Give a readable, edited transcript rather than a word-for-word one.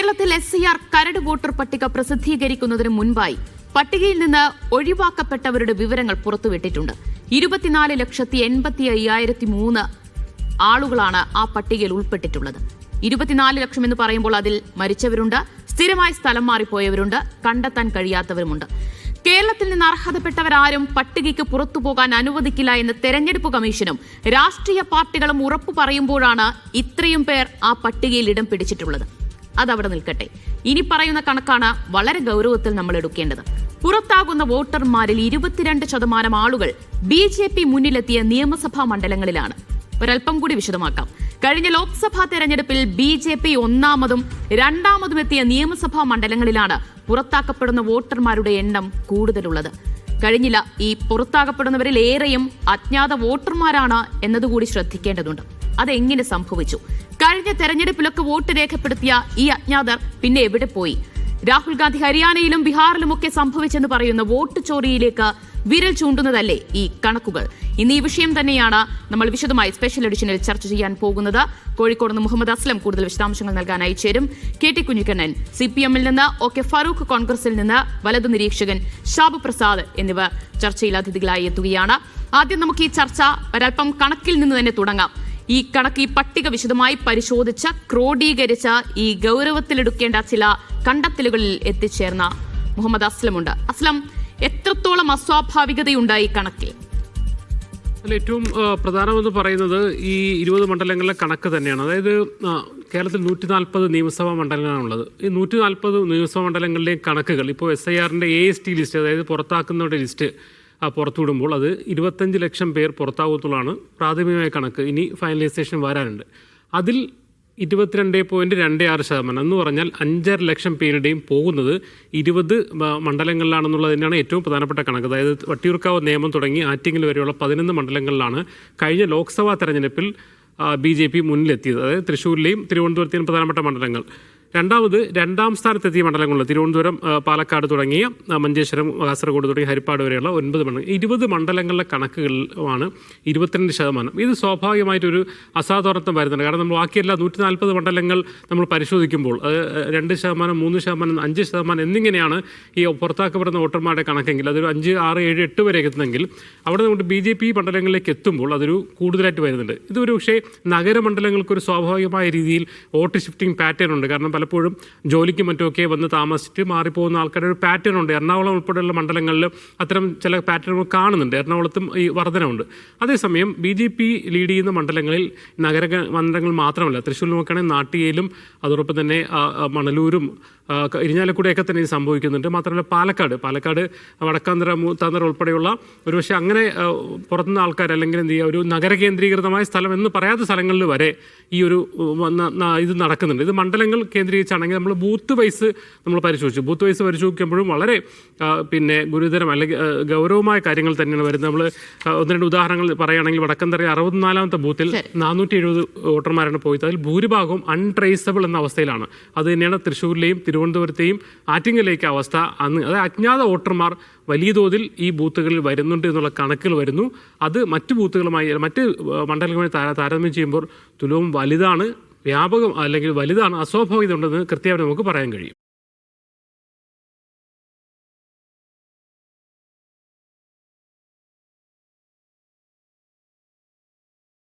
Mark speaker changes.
Speaker 1: കേരളത്തിൽ SIR കരട് voter പട്ടിക പ്രസിദ്ധീകരിക്കുന്നതിന് മുൻപായി പട്ടികയിൽ നിന്ന് ഒഴിവാക്കപ്പെട്ടവരുടെ വിവരങ്ങൾ പുറത്തുവിട്ടിട്ടുണ്ട്. 24,85,003 ആളുകളാണ് ആ പട്ടികയിൽ ഉൾപ്പെട്ടിട്ടുള്ളത്. 24 ലക്ഷം എന്ന് പറയുമ്പോൾ അതിൽ മരിച്ചവരുണ്ട്, സ്ഥിരമായി സ്ഥലം മാറിപ്പോയവരുണ്ട്, കണ്ടെത്താൻ കഴിയാത്തവരുമുണ്ട്. കേരളത്തിൽ നിന്ന് അർഹതപ്പെട്ടവരാരും പട്ടികയ്ക്ക് പുറത്തുപോകാൻ അനുവദിക്കില്ല എന്ന് തെരഞ്ഞെടുപ്പ് കമ്മീഷനും രാഷ്ട്രീയ പാർട്ടികളും ഉറപ്പു പറയുമ്പോഴാണ് ഇത്രയും പേർ ആ പട്ടികയിൽ ഇടം പിടിച്ചിട്ടുള്ളത്. അതവിടെ നിൽക്കട്ടെ. ഇനി പറയുന്ന കണക്കാണ് വളരെ ഗൗരവത്തിൽ നമ്മൾ എടുക്കേണ്ടത്. പുറത്താകുന്ന വോട്ടർമാരിൽ 22% ആളുകൾ BJP മുന്നിലെത്തിയ നിയമസഭാ മണ്ഡലങ്ങളിലാണ്. ഒരൽപ്പം കൂടി വിശദമാക്കാം. കഴിഞ്ഞ ലോക്സഭാ തെരഞ്ഞെടുപ്പിൽ BJP ഒന്നാമതും രണ്ടാമതും എത്തിയ നിയമസഭാ മണ്ഡലങ്ങളിലാണ് പുറത്താക്കപ്പെടുന്ന വോട്ടർമാരുടെ എണ്ണം കൂടുതലുള്ളത്. കഴിഞ്ഞില്ല, ഈ പുറത്താക്കപ്പെടുന്നവരിൽ ഏറെയും അജ്ഞാത വോട്ടർമാരാണ് എന്നതുകൂടി ശ്രദ്ധിക്കേണ്ടതുണ്ട്. അതെങ്ങനെ സംഭവിച്ചു? കഴിഞ്ഞ തെരഞ്ഞെടുപ്പിലൊക്കെ വോട്ട് രേഖപ്പെടുത്തിയ ഈ അജ്ഞാതർ പിന്നെ എവിടെ പോയി? രാഹുൽ ഗാന്ധി ഹരിയാനയിലും ബീഹാറിലുമൊക്കെ സംഭവിച്ചെന്ന് പറയുന്ന വോട്ട് ചോറിയിലേക്ക് വിരൽ ചൂണ്ടുന്നതല്ലേ ഈ കണക്കുകൾ? ഇന്ന് ഈ വിഷയം തന്നെയാണ് നമ്മൾ വിശദമായി സ്പെഷ്യൽ എഡിഷനിൽ ചർച്ച ചെയ്യാൻ പോകുന്നത്. കോഴിക്കോട് നിന്ന് മുഹമ്മദ് അസ്ലം കൂടുതൽ വിശദാംശങ്ങൾ നൽകാനായി ചേരും. KT കുഞ്ഞിക്കണ്ണൻ CPM-ൽ നിന്ന്, OK ഫറൂഖ് കോൺഗ്രസിൽ നിന്ന്, വലതു നിരീക്ഷകൻ ഷാബു പ്രസാദ് എന്നിവർ ചർച്ചയിൽ അതിഥികളായി എത്തുകയാണ്. ആദ്യം നമുക്ക് ഈ ചർച്ച ഒരൽപ്പം കണക്കിൽ നിന്ന് തന്നെ തുടങ്ങാം. ഈ പട്ടിക വിശദമായി പരിശോധിച്ച ക്രോഡീകരിച്ച ഈ ഗൗരവത്തിലെടുക്കേണ്ട ചില കണ്ടെത്തലുകളിൽ എത്തിച്ചേർന്ന മുഹമ്മദ് അസ്ലമുണ്ട്. അസ്ലം, എത്രത്തോളം അസ്വാഭാവികതയുണ്ടായി ഈ കണക്കിൽ?
Speaker 2: ഏറ്റവും പ്രധാനമെന്ന് പറയുന്നത് ഈ 20 മണ്ഡലങ്ങളിലെ കണക്ക് തന്നെയാണ്. അതായത് കേരളത്തിൽ 140 നിയമസഭാ മണ്ഡലങ്ങളാണുള്ളത്. ഈ 140 നിയമസഭാ മണ്ഡലങ്ങളിലെയും കണക്കുകൾ ഇപ്പോൾ SIR-ന്റെ AST ലിസ്റ്റ്, അതായത് പുറത്താക്കുന്നവരുടെ ലിസ്റ്റ് പുറത്തുവിടുമ്പോൾ അത് 25 ലക്ഷം പേർ പുറത്താകത്തുള്ളതാണ് പ്രാഥമികമായ കണക്ക്. ഇനി ഫൈനലൈസേഷൻ വരാനുണ്ട്. അതിൽ 22.26% എന്ന് പറഞ്ഞാൽ 5.5 ലക്ഷം പേരുടെയും പോകുന്നത് 20 മണ്ഡലങ്ങളിലാണെന്നുള്ളത് തന്നെയാണ് ഏറ്റവും പ്രധാനപ്പെട്ട കണക്ക്. അതായത് വട്ടിയൂർക്കാവ് നേമം തുടങ്ങി ആറ്റിങ്ങൽ വരെയുള്ള 11 മണ്ഡലങ്ങളിലാണ് കഴിഞ്ഞ ലോക്സഭാ തെരഞ്ഞെടുപ്പിൽ BJP മുന്നിലെത്തിയത്. അതായത് തൃശ്ശൂരിലെയും തിരുവനന്തപുരത്തെയും പ്രധാനപ്പെട്ട മണ്ഡലങ്ങൾ. രണ്ടാം സ്ഥാനത്തെത്തിയ മണ്ഡലങ്ങളിൽ തിരുവനന്തപുരം, പാലക്കാട് തുടങ്ങിയ മഞ്ചേശ്വരം, കാസർഗോഡ് തുടങ്ങിയ ഹരിപ്പാട് വരെയുള്ള 9 മണ്ഡലങ്ങൾ. 20 മണ്ഡലങ്ങളിലെ കണക്കുകളാണ് 22%. ഇത് സ്വാഭാവികമായിട്ടൊരു അസാധാരണത്വം വരുന്നുണ്ട്. കാരണം നമ്മൾ ബാക്കിയെല്ലാ 140 മണ്ഡലങ്ങൾ നമ്മൾ പരിശോധിക്കുമ്പോൾ അത് 2%, 3%, 5% എന്നിങ്ങനെയാണ് ഈ പുറത്താക്കപ്പെടുന്ന വോട്ടർമാരുടെ കണക്കെങ്കിൽ അതൊരു 5, 6, 7, 8 വരെ എത്തുന്നെങ്കിൽ അവിടെ നമുക്ക് BJP മണ്ഡലങ്ങളിലേക്ക് എത്തുമ്പോൾ അതൊരു കൂടുതലായിട്ട് വരുന്നുണ്ട്. ഇതൊരു പക്ഷേ നഗരമണ്ഡലങ്ങൾക്കൊരു സ്വാഭാവികമായ രീതിയിൽ വോട്ട് ഷിഫ്റ്റിംഗ് പാറ്റേൺ ഉണ്ട്. കാരണം പലപ്പോഴും ജോലിക്കും മറ്റുമൊക്കെ വന്ന് താമസിച്ചിട്ട് മാറിപ്പോകുന്ന ആൾക്കാരുടെ ഒരു പാറ്റേൺ ഉണ്ട്. എറണാകുളം ഉൾപ്പെടെയുള്ള മണ്ഡലങ്ങളിൽ അത്തരം ചില പാറ്റേണുകൾ കാണുന്നുണ്ട്. എറണാകുളത്തും ഈ വർധനമുണ്ട്. അതേസമയം BJP ലീഡ് ചെയ്യുന്ന മണ്ഡലങ്ങളിൽ മണ്ഡലങ്ങൾ മാത്രമല്ല, തൃശ്ശൂർ നോക്കുകയാണെങ്കിൽ നാട്ടികയിലും അതോടൊപ്പം തന്നെ മണലൂരും ഇരിഞ്ഞാലക്കുടയൊക്കെ തന്നെ ഇത് സംഭവിക്കുന്നുണ്ട്. മാത്രമല്ല പാലക്കാട് വടക്കാന്തര, മൂത്താന്തര ഉൾപ്പെടെയുള്ള ഒരുപക്ഷെ അങ്ങനെ പുറത്തുനിന്ന് ആൾക്കാർ അല്ലെങ്കിൽ എന്ത് ചെയ്യുക, ഒരു നഗര കേന്ദ്രീകൃതമായ സ്ഥലം എന്ന് പറയാത്ത സ്ഥലങ്ങളിൽ വരെ ഈ ഒരു ഇത് നടക്കുന്നുണ്ട്. ഇത് മണ്ഡലങ്ങൾ കേന്ദ്രീകരിച്ചാണെങ്കിൽ നമ്മൾ ബൂത്ത് വൈസ് നമ്മൾ പരിശോധിക്കുമ്പോഴും വളരെ ഗുരുതരം അല്ലെങ്കിൽ ഗൗരവമായ കാര്യങ്ങൾ തന്നെയാണ് വരുന്നത്. നമ്മൾ 1-2 ഉദാഹരണങ്ങൾ പറയുകയാണെങ്കിൽ വടക്കന്തര 64ാമത്തെ ബൂത്തിൽ 470 വോട്ടർമാരാണ് പോയത്. അതിൽ ഭൂരിഭാഗവും അൺട്രേസബിൾ എന്ന അവസ്ഥയിലാണ്. അത് തന്നെയാണ് തൃശ്ശൂരിലെയും തിരുവനന്തപുരത്തെയും ആറ്റിങ്ങലിലേക്ക് അവസ്ഥ. അതായത് അജ്ഞാത വോട്ടർമാർ വലിയ തോതിൽ ഈ ബൂത്തുകളിൽ വരുന്നുണ്ട് എന്നുള്ള കണക്കുകൾ വരുന്നു. അത് മറ്റ് മണ്ഡലങ്ങളുമായി താരതമ്യം ചെയ്യുമ്പോൾ തുലവും വലുതാണ്, വ്യാപകം അല്ലെങ്കിൽ വലുതാണ്, അസ്വാഭാവികത ഉണ്ടെന്ന് കൃത്യമായി നമുക്ക് പറയാൻ കഴിയും.